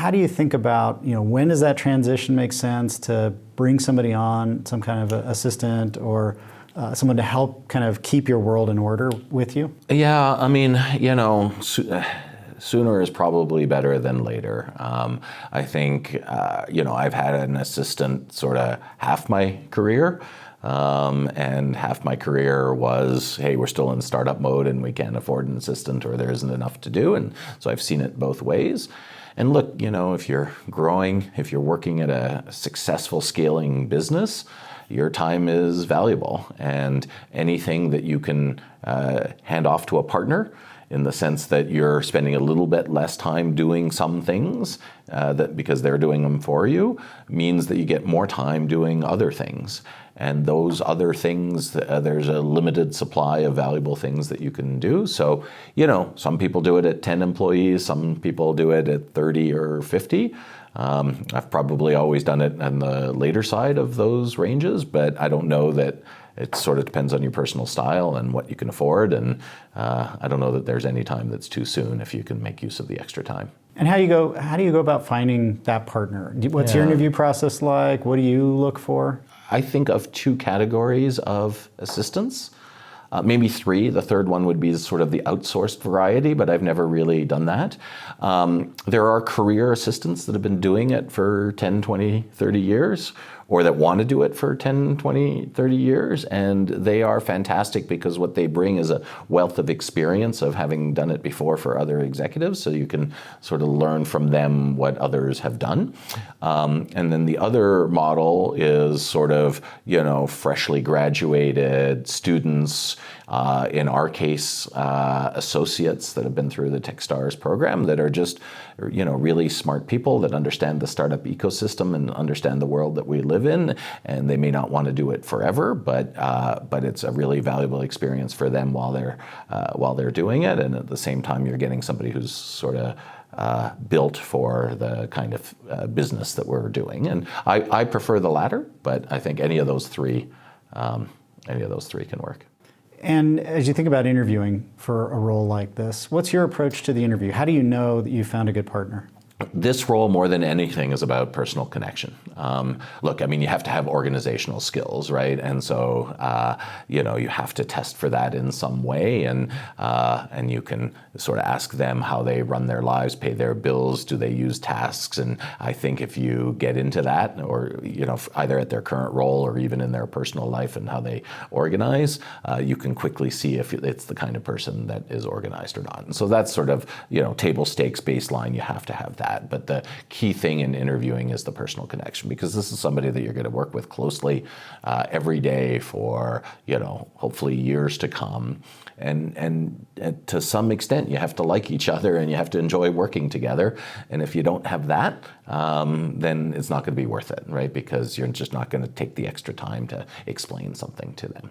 how do you think about, when does that transition make sense to bring somebody on, some kind of assistant or someone to help kind of keep your world in order with you? Yeah, I mean, sooner is probably better than later. I think, I've had an assistant sort of half my career. And half my career was, hey, we're still in startup mode and we can't afford an assistant or there isn't enough to do. And so I've seen it both ways. And look, if you're growing, if you're working at a successful scaling business, your time is valuable. And anything that you can hand off to a partner, in the sense that you're spending a little bit less time doing some things that because they're doing them for you, means that you get more time doing other things. And those other things, there's a limited supply of valuable things that you can do. So, some people do it at 10 employees, some people do it at 30 or 50. I've probably always done it on the later side of those ranges, but I don't know that. It sort of depends on your personal style and what you can afford, and I don't know that there's any time that's too soon if you can make use of the extra time. And how do you go about finding that partner? What's your interview process like? What do you look for? I think of two categories of assistants. Maybe three. The third one would be sort of the outsourced variety, but I've never really done that. There are career assistants that have been doing it for 10, 20, 30 years, or that want to do it for 10, 20, 30 years, and they are fantastic because what they bring is a wealth of experience of having done it before for other executives, so you can sort of learn from them what others have done. And then the other model is sort of, freshly graduated students, in our case, associates that have been through the Techstars program that are just, really smart people that understand the startup ecosystem and understand the world that we live in. And they may not want to do it forever, but it's a really valuable experience for them while they're doing it. And at the same time, you're getting somebody who's sort of built for the kind of business that we're doing. And I prefer the latter, but I think any of those three can work. And as you think about interviewing for a role like this, what's your approach to the interview? How do you know that you found a good partner? This role, more than anything, is about personal connection. Look, I mean, you have to have organizational skills, right? And so, you have to test for that in some way, and you can sort of ask them how they run their lives, pay their bills, do they use tasks? And I think if you get into that, or either at their current role or even in their personal life and how they organize, you can quickly see if it's the kind of person that is organized or not. And so that's sort of table stakes baseline. You have to have that. But the key thing in interviewing is the personal connection, because this is somebody that you're going to work with closely every day for, hopefully years to come. And to some extent, you have to like each other and you have to enjoy working together. And if you don't have that, then it's not going to be worth it, right? Because you're just not going to take the extra time to explain something to them.